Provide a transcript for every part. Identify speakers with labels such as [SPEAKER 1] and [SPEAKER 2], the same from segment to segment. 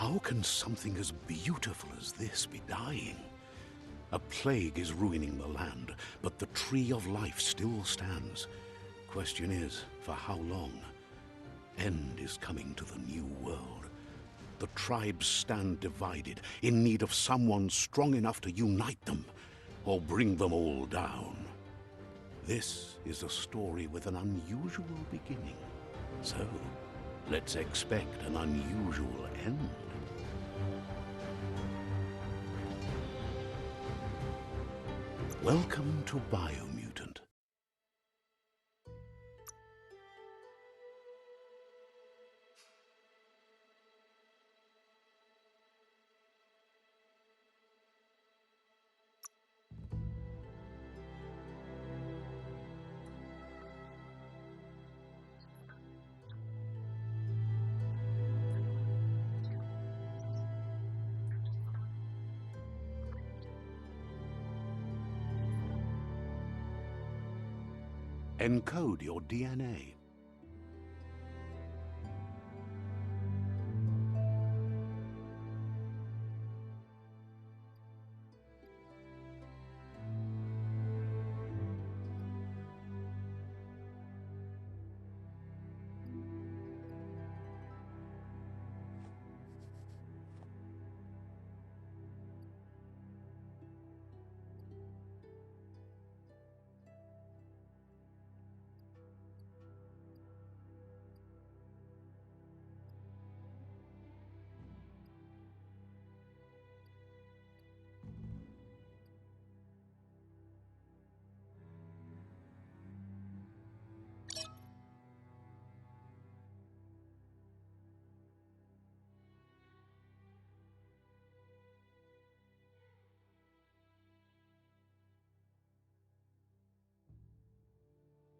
[SPEAKER 1] How can something as beautiful as this be dying? A plague is ruining the land, but the Tree of Life still stands. Question is, for how long? End is coming to the new world. The tribes stand divided, in need of someone strong enough to unite them, or bring them all down. This is a story with an unusual beginning. So, let's expect an unusual end. Welcome to Biomutant. Encode your DNA.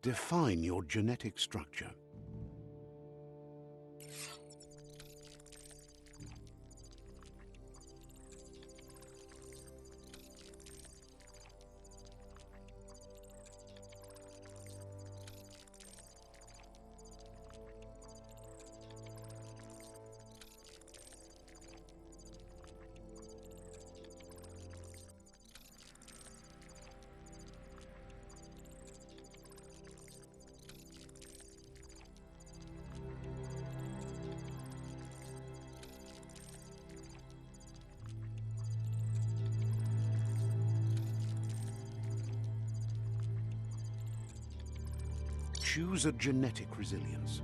[SPEAKER 1] Define your genetic structure. Choose a genetic resilience.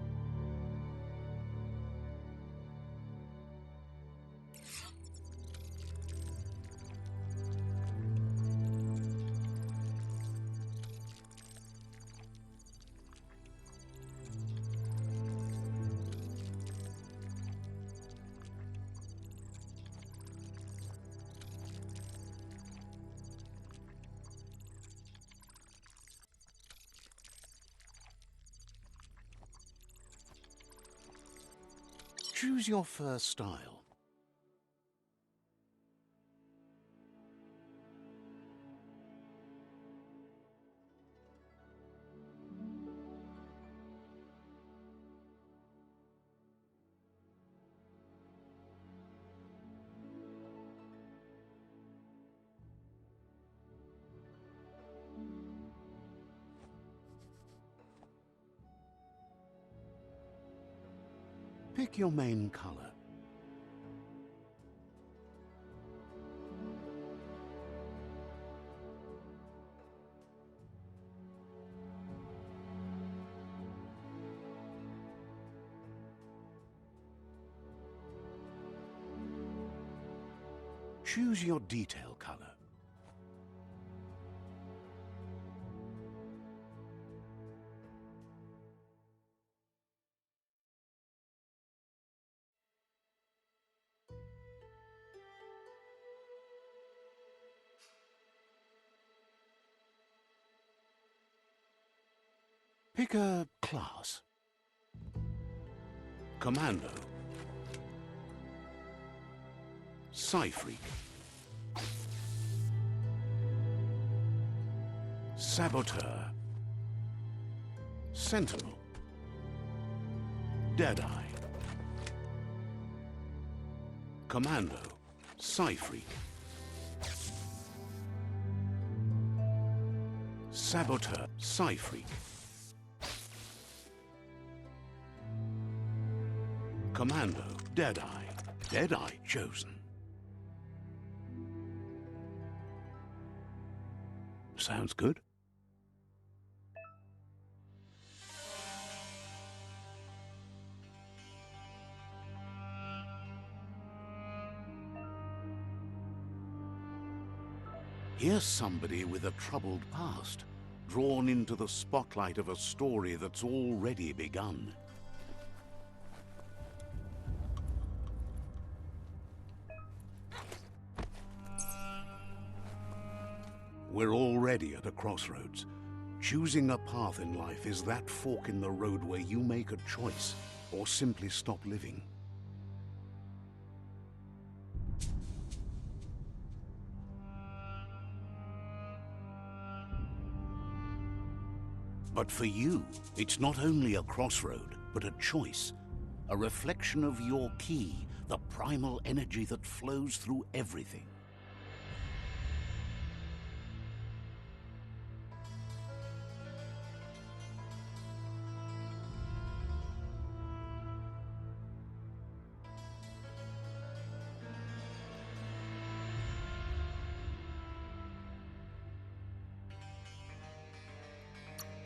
[SPEAKER 1] Choose your first style. Pick your main color. Choose your detail color. Pick a class. Commando. Psy-Freak. Saboteur. Sentinel. Deadeye. Commando, Psyfreak. Saboteur, Psyfreak. Commando, Deadeye. Deadeye chosen. Sounds good. Here's somebody with a troubled past, drawn into the spotlight of a story that's already begun. We're already at a crossroads. Choosing a path in life is that fork in the road where you make a choice, or simply stop living. But for you, it's not only a crossroad, but a choice. A reflection of your key, the primal energy that flows through everything.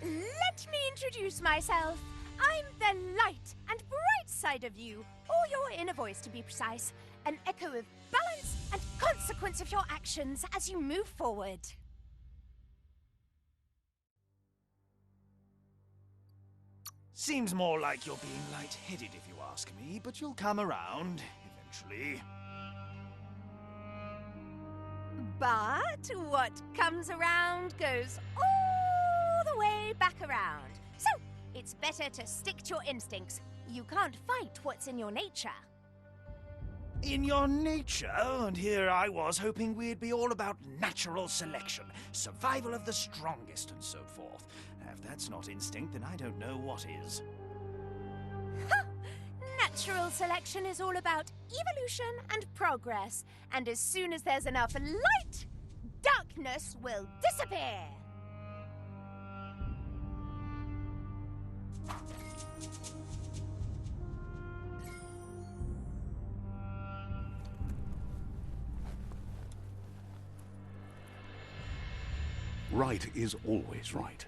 [SPEAKER 2] Let me introduce myself. I'm the light and bright side of you, or your inner voice to be precise, an echo of balance and consequence of your actions as you move forward.
[SPEAKER 3] Seems more like you're being light-headed if you ask me, but you'll come around, eventually.
[SPEAKER 2] But what comes around goes all the way back around. So, it's better to stick to your instincts. You can't fight what's in your nature.
[SPEAKER 3] In your nature, and here I was hoping we'd be all about natural selection, survival of the strongest, and so forth. If that's not instinct, then I don't know what is.
[SPEAKER 2] Natural selection is all about evolution and progress, and as soon as there's enough light, darkness will disappear.
[SPEAKER 1] Right is always right.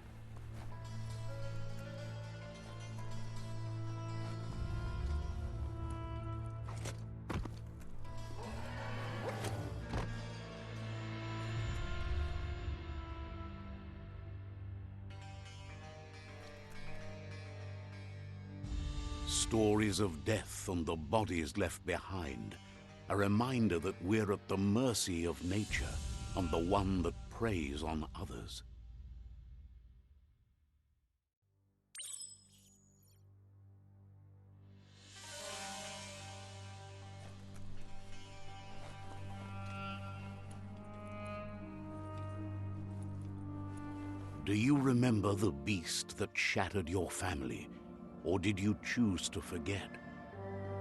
[SPEAKER 1] Stories of death and the bodies left behind. A reminder that we're at the mercy of nature and the one that preys on others. Do you remember the beast that shattered your family? Or did you choose to forget?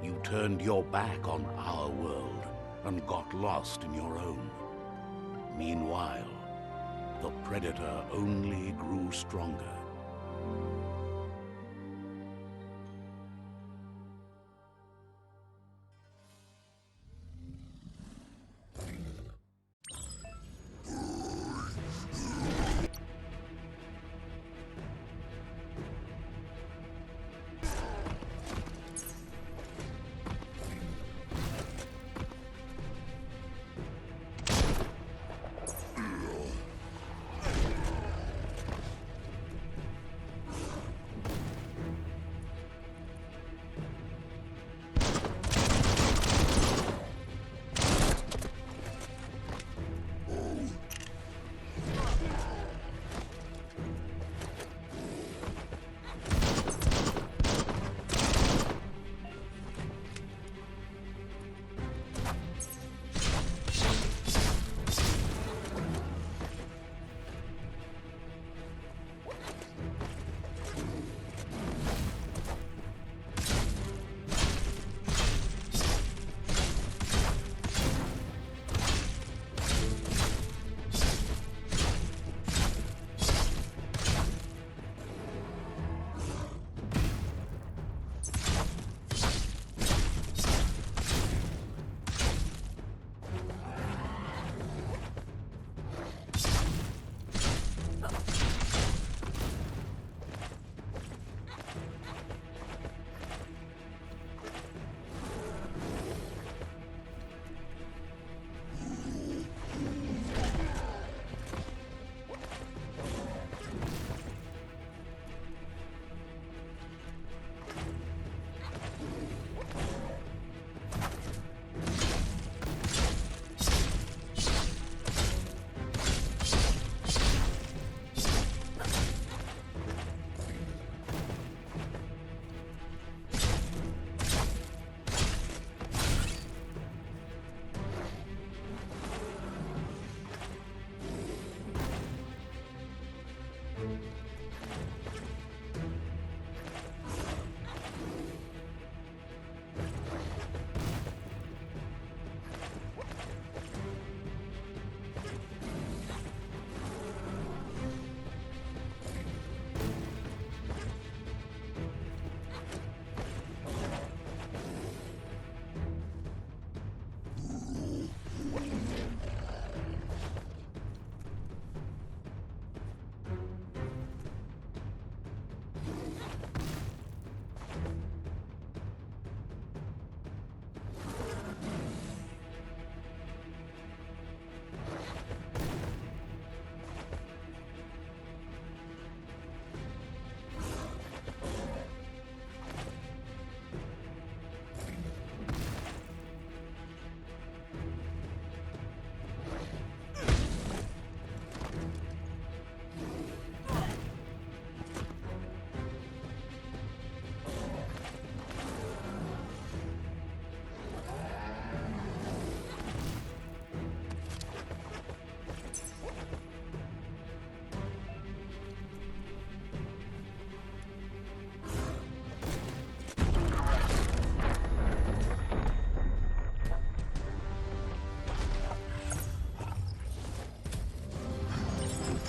[SPEAKER 1] You turned your back on our world and got lost in your own. Meanwhile, the Predator only grew stronger.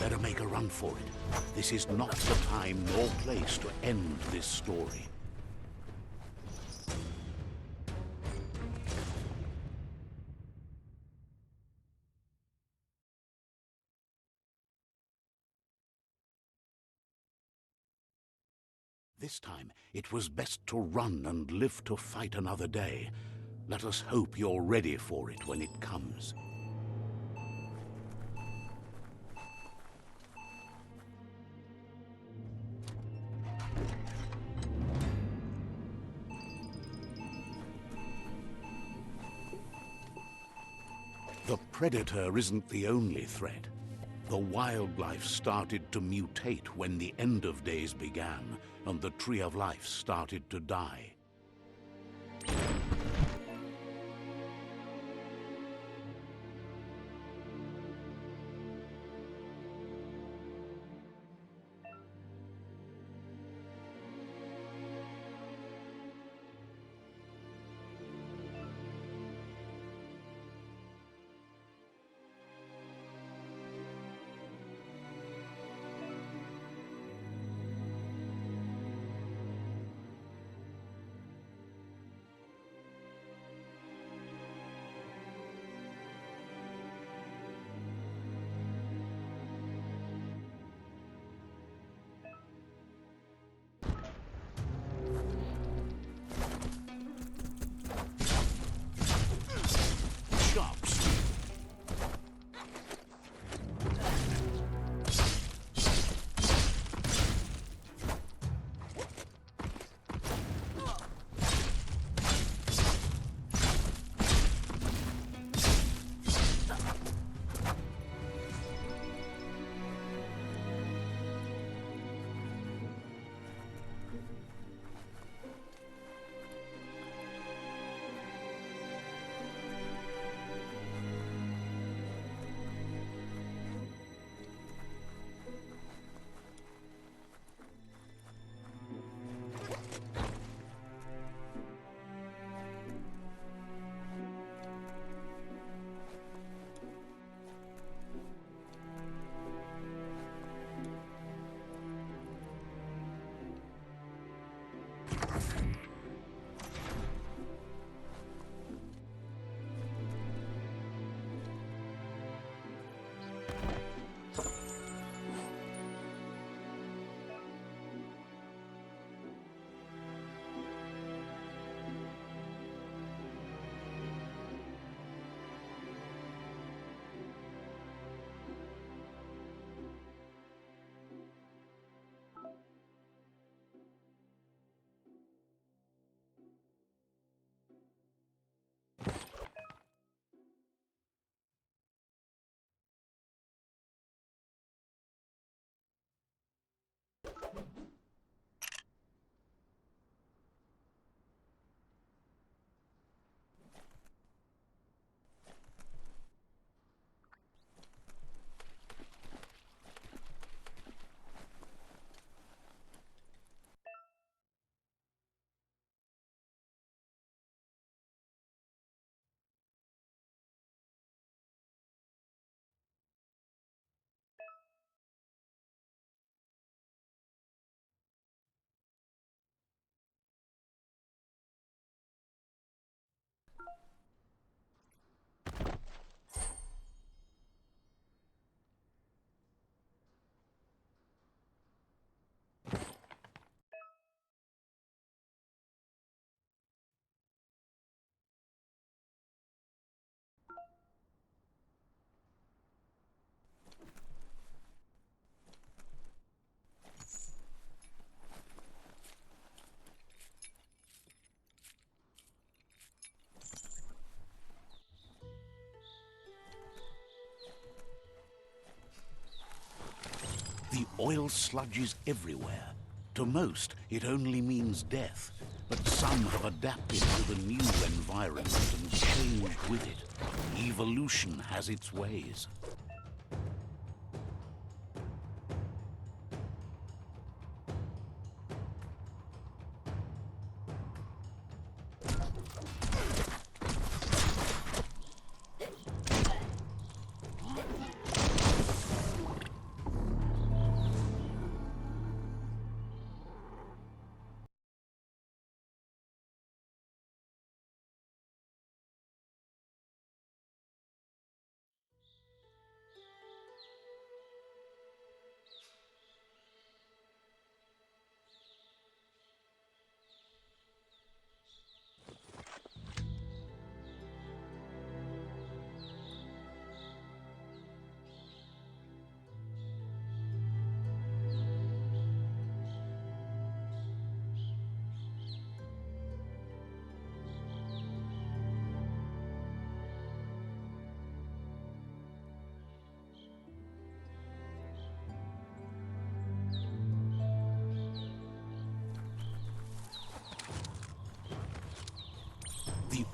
[SPEAKER 1] better make a run for it. This is not the time nor place to end this story. This time, it was best to run and live to fight another day. Let us hope you're ready for it when it comes. The Predator isn't the only threat. The wildlife started to mutate when the end of days began, and the Tree of Life started to die. The oil sludges everywhere. To most, it only means death. But some have adapted to the new environment and changed with it. Evolution has its ways.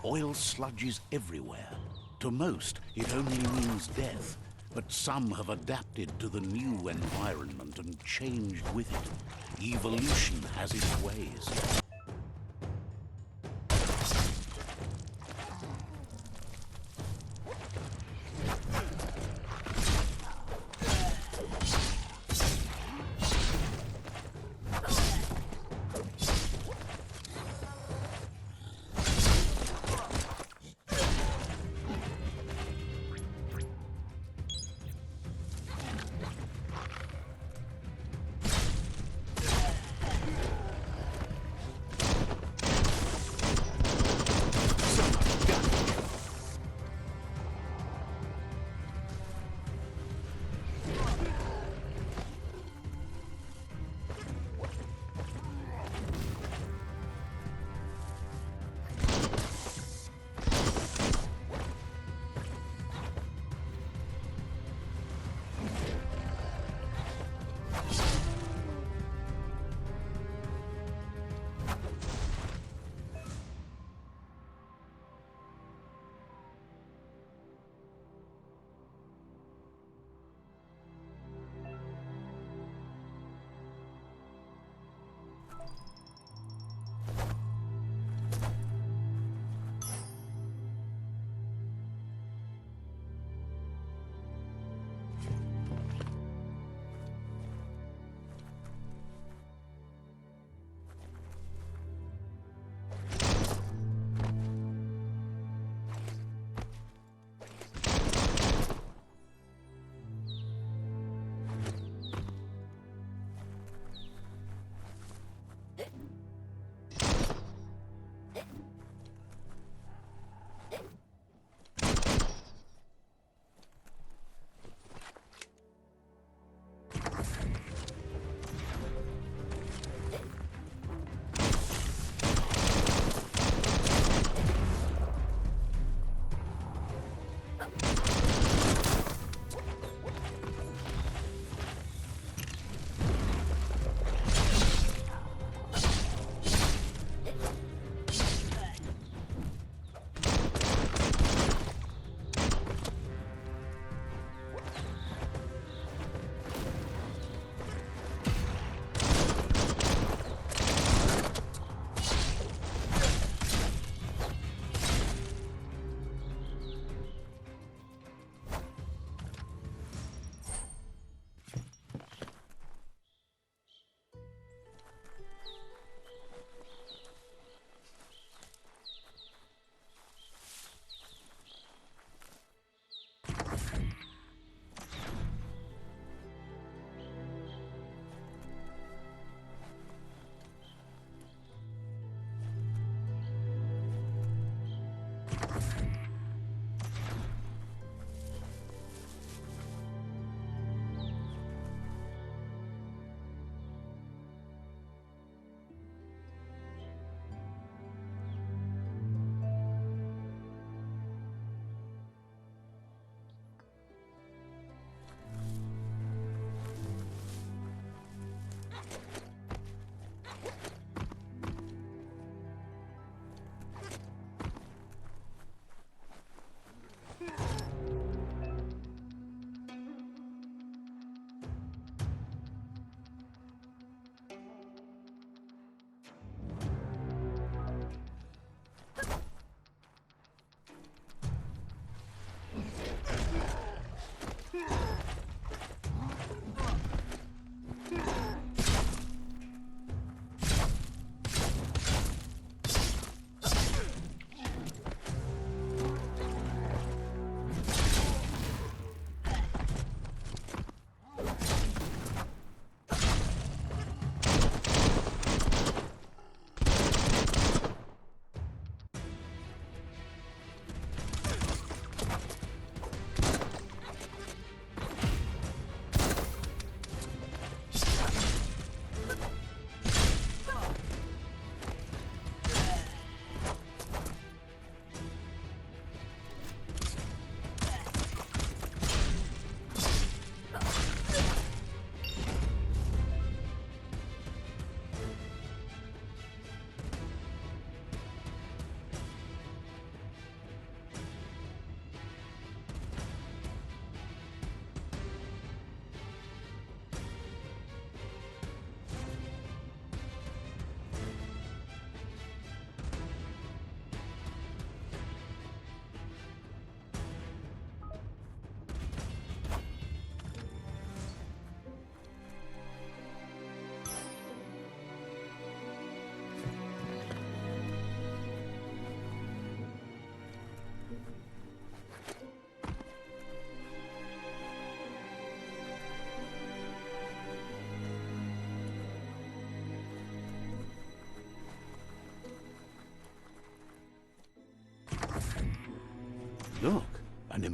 [SPEAKER 1] Oil sludges everywhere. To most, it only means death. But some have adapted to the new environment and changed with it. Evolution has its ways.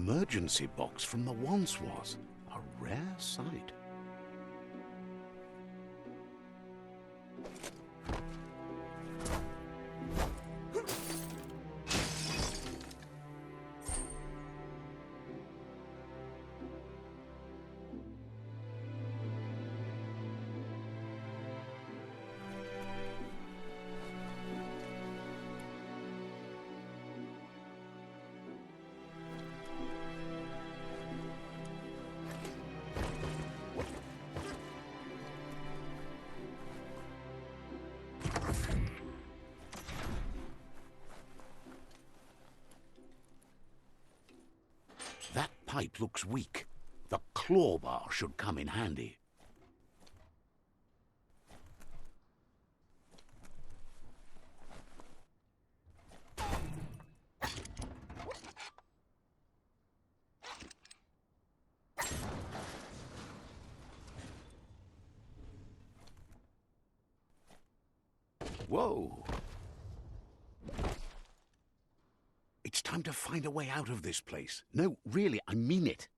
[SPEAKER 1] emergency box from the once was. A rare sight. That pipe looks weak. The claw bar should come in handy. Whoa! It's time to find a way out of this place. No, really, I mean it.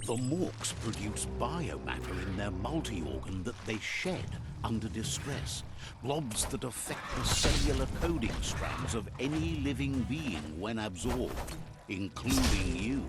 [SPEAKER 1] The Morks produce biomatter in their multi-organ that they shed under distress. Blobs that affect the cellular coding strands of any living being when absorbed, including you.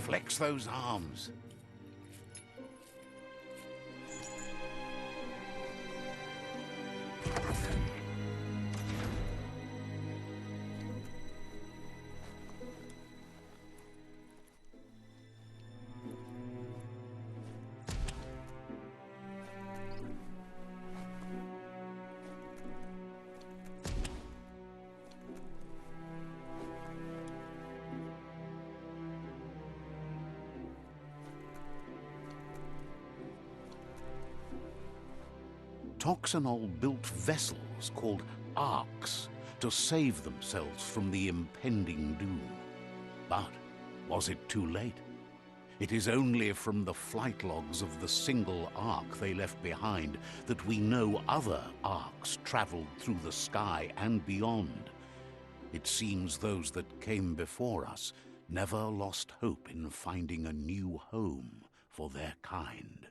[SPEAKER 1] Flex those arms. Toxanol built vessels called arks to save themselves from the impending doom. But was it too late? It is only from the flight logs of the single ark they left behind that we know other arks traveled through the sky and beyond. It seems those that came before us never lost hope in finding a new home for their kind.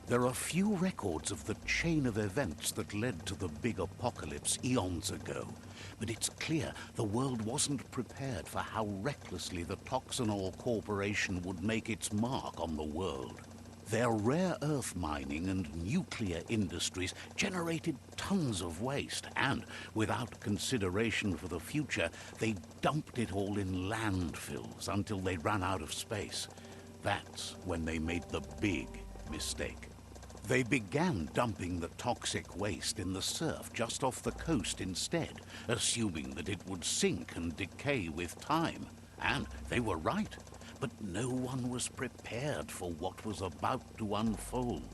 [SPEAKER 1] There are few records of the chain of events that led to the big apocalypse eons ago, but it's clear the world wasn't prepared for how recklessly the Toxanol Corporation would make its mark on the world. Their rare earth mining and nuclear industries generated tons of waste, and without consideration for the future, they dumped it all in landfills until they ran out of space. That's when they made the big mistake. They began dumping the toxic waste in the surf just off the coast instead, assuming that it would sink and decay with time. And they were right. But no one was prepared for what was about to unfold.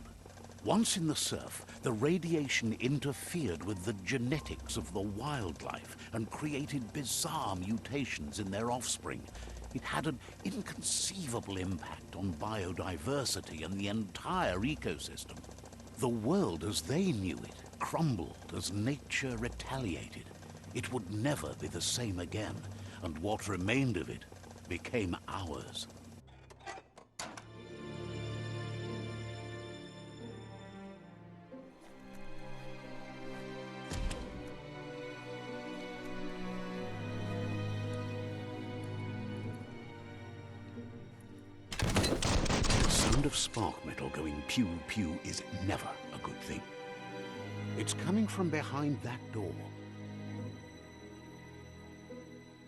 [SPEAKER 1] Once in the surf, the radiation interfered with the genetics of the wildlife and created bizarre mutations in their offspring. It had an inconceivable impact on biodiversity and the entire ecosystem. The world as they knew it crumbled as nature retaliated. It would never be the same again, and what remained of it became ours. The sound of spark metal going pew-pew is never a good thing. It's coming from behind that door.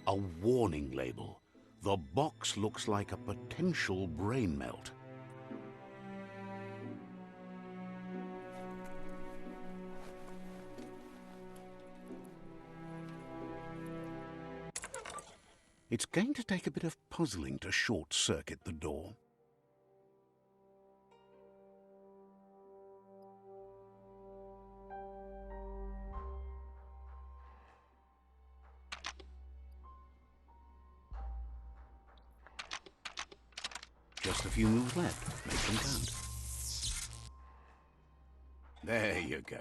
[SPEAKER 1] A warning label. The box looks like a potential brain melt. It's going to take a bit of puzzling to short-circuit the door. Just a few moves left. Make them count. There you go.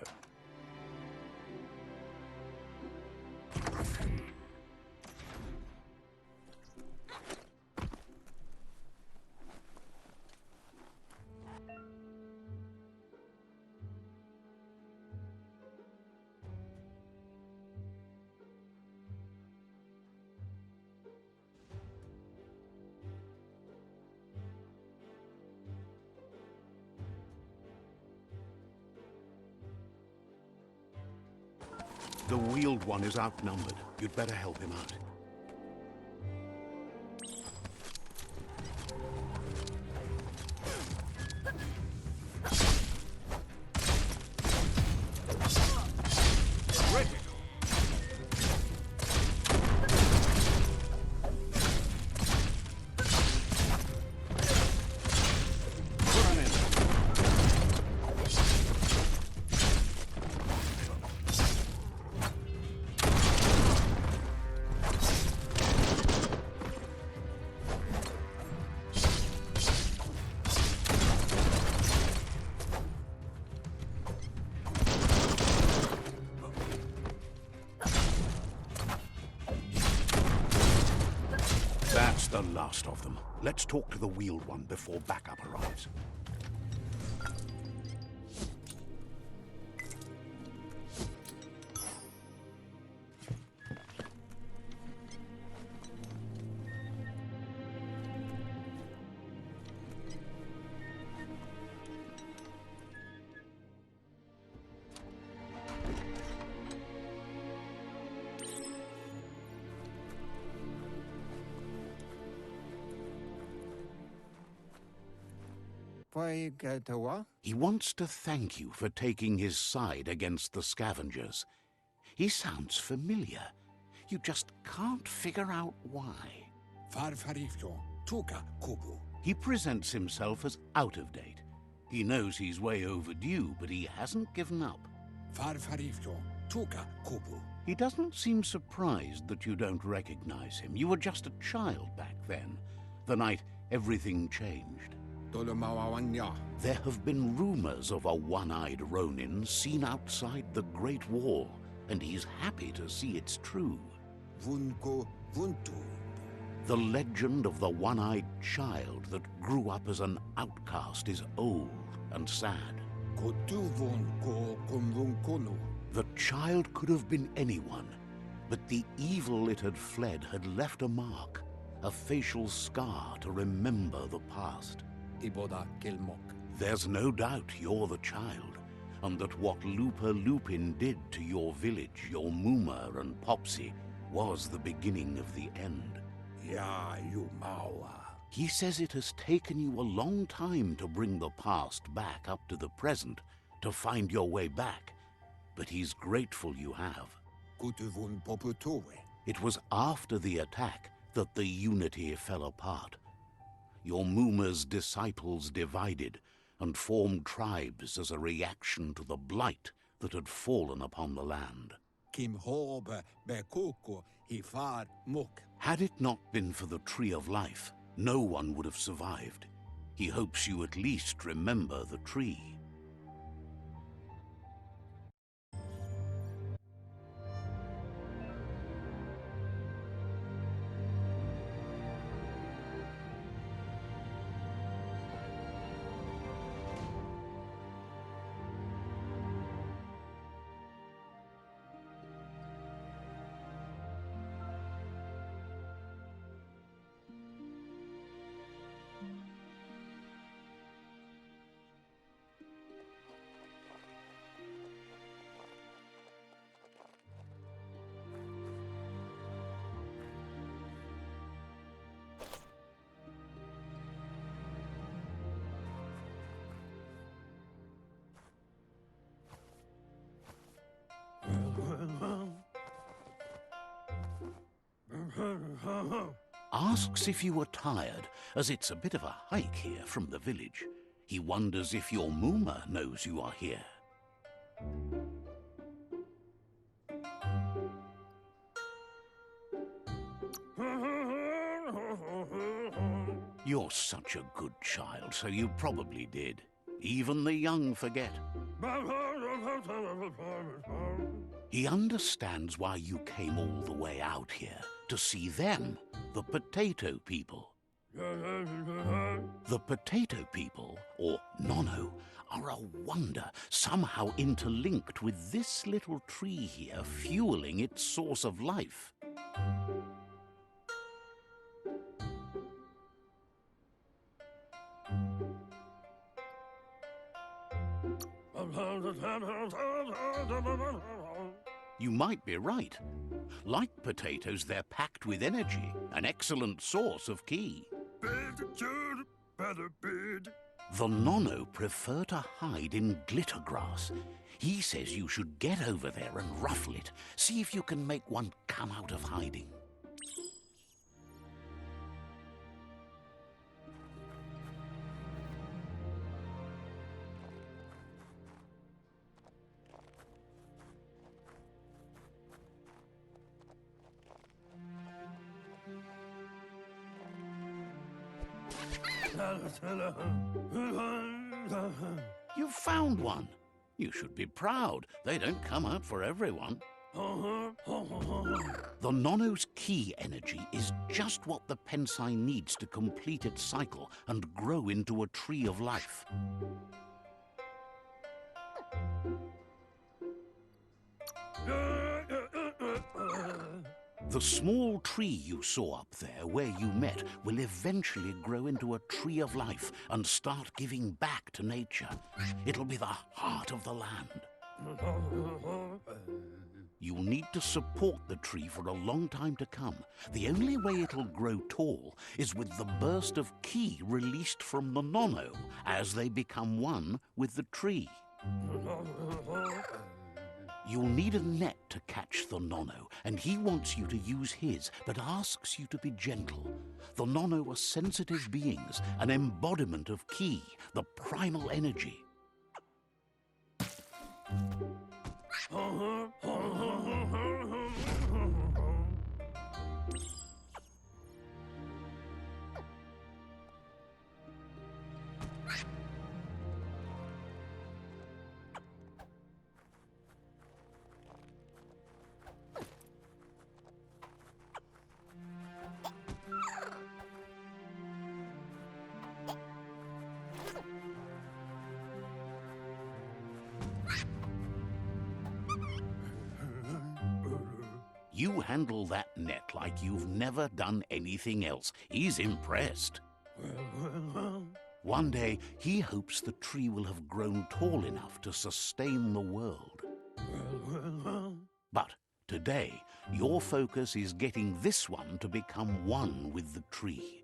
[SPEAKER 1] The wheeled one is outnumbered. You'd better help him out. That's the last of them. Let's talk to the wheeled one before backup arrives. He wants to thank you for taking his side against the scavengers. He sounds familiar. You just can't figure out why. He presents himself as out of date. He knows he's way overdue, but he hasn't given up. He doesn't seem surprised that you don't recognize him. You were just a child back then, the night everything changed. There have been rumors of a one-eyed Ronin seen outside the Great Wall, and he's happy to see it's true. The legend of the one-eyed child that grew up as an outcast is old and sad.
[SPEAKER 4] Kotuvun ko kumvunkunu.
[SPEAKER 1] The child could have been anyone, but the evil it had fled had left a mark, a facial scar to remember the past.
[SPEAKER 4] Iboda kilmok.
[SPEAKER 1] There's no doubt you're the child, and that what Lupa Lupin did to your village, your Muma and Popsy, was the beginning of the end.
[SPEAKER 4] Ya Yumawa.
[SPEAKER 1] He says it has taken you a long time to bring the past back up to the present, to find your way back, but he's grateful you have.
[SPEAKER 4] Kutuvun poputove.
[SPEAKER 1] It was after the attack that the unity fell apart. Your Muma's disciples divided and formed tribes as a reaction to the blight that had fallen upon the land.
[SPEAKER 4] Kim hobe bekuko hifar muk.
[SPEAKER 1] Had it not been for the Tree of Life, no one would have survived. He hopes you at least remember the tree. Asks if you are tired, as it's a bit of a hike here from the village. He wonders if your Muma knows you are here. You're such a good child, so you probably did. Even the young forget. He understands why you came all the way out here, to see them, the Potato People. The Potato People, or Nono, are a wonder, somehow interlinked with this little tree here, fueling its source of life. You might be right. Like potatoes, they're packed with energy, an excellent source of ki. The Nono prefer to hide in glitter grass. He says you should get over there and ruffle it. See if you can make one come out of hiding. You found one. You should be proud. They don't come out for everyone. The Nono's ki energy is just what the Pensai needs to complete its cycle and grow into a tree of life. The small tree you saw up there where you met will eventually grow into a tree of life and start giving back to nature. It'll be the heart of the land. You'll need to support the tree for a long time to come. The only way it'll grow tall is with the burst of ki released from the Nono as they become one with the tree. You'll need a net to catch the Nono, and he wants you to use his, but asks you to be gentle. The Nono are sensitive beings, an embodiment of ki, the primal energy. You handle that net like you've never done anything else. He's impressed. One day, he hopes the tree will have grown tall enough to sustain the world. But today, your focus is getting this one to become one with the tree.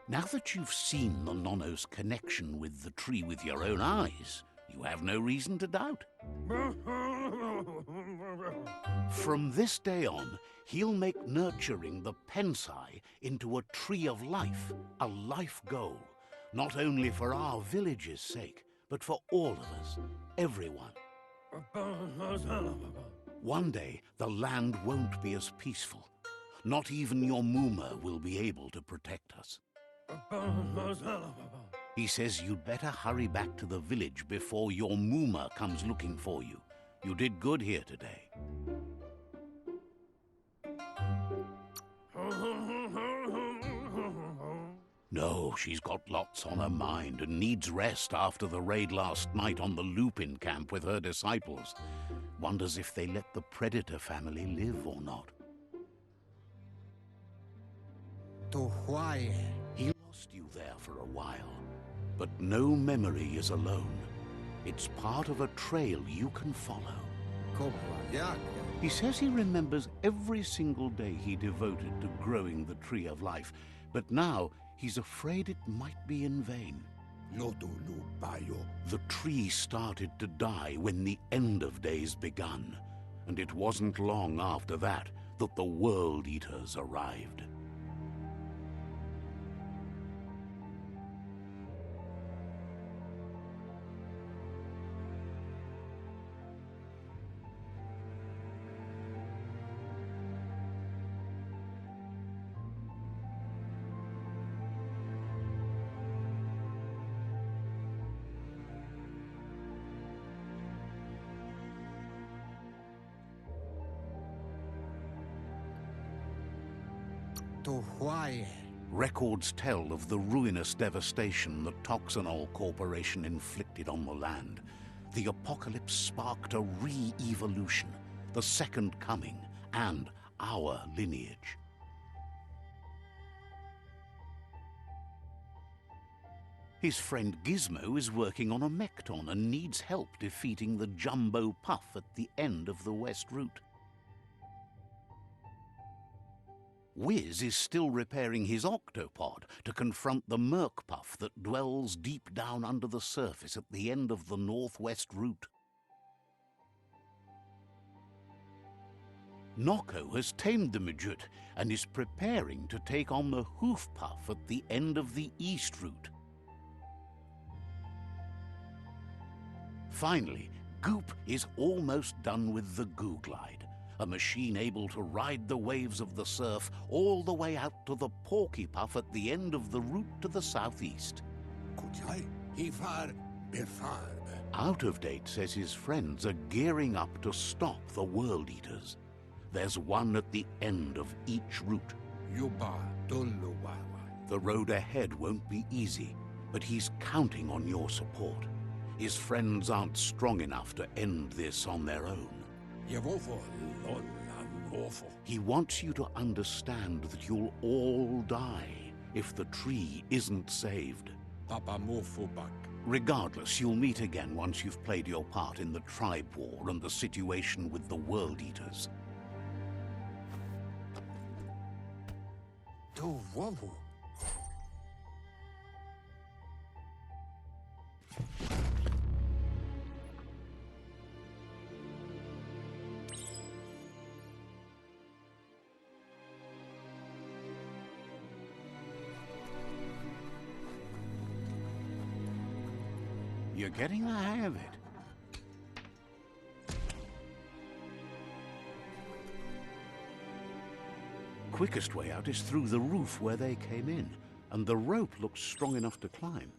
[SPEAKER 1] Now that you've seen the Nonno's connection with the tree with your own eyes, you have no reason to doubt. From this day on, he'll make nurturing the Pensai into a tree of life, a life goal, not only for our village's sake, but for all of us, everyone. One day, the land won't be as peaceful. Not even your Muma will be able to protect us. He says you'd better hurry back to the village before your Muma comes looking for you. You did good here today. No, she's got lots on her mind and needs rest after the raid last night on the Lupin camp with her disciples. Wonders if they let the Predator family live or not.
[SPEAKER 4] To why?
[SPEAKER 1] He lost you there for a while, but no memory is alone. It's part of a trail you can follow. He says he remembers every single day he devoted to growing the Tree of Life, but now he's afraid it might be in vain. The tree started to die when the end of days begun, and it wasn't long after that that the World Eaters arrived.
[SPEAKER 4] To why?
[SPEAKER 1] Records tell of the ruinous devastation the Toxanol Corporation inflicted on the land. The apocalypse sparked a re-evolution, the Second Coming, and our lineage. His friend Gizmo is working on a Mekton and needs help defeating the Jumbo Puff at the end of the West Route. Wiz is still repairing his octopod to confront the Merc-Puff that dwells deep down under the surface at the end of the Northwest Route. Nocco has tamed the Midget and is preparing to take on the Hoof Puff at the end of the East Route. Finally, Goop is almost done with the Googlide, a machine able to ride the waves of the surf all the way out to the Porky Puff at the end of the route to the southeast. Out of Date says his friends are gearing up to stop the World Eaters. There's one at the end of each route. The road ahead won't be easy, but he's counting on your support. His friends aren't strong enough to end this on their own. He wants you to understand that you'll all die if the tree isn't saved. Regardless, you'll meet again once you've played your part in the tribe war and the situation with the World Eaters. You're getting the hang of it. quickest way out is through the roof where they came in, and the rope looks strong enough to climb.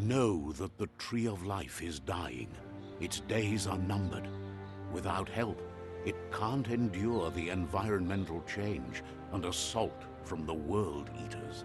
[SPEAKER 1] Know that the Tree of Life is dying. Its days are numbered. Without help, it can't endure the environmental change and assault from the World Eaters.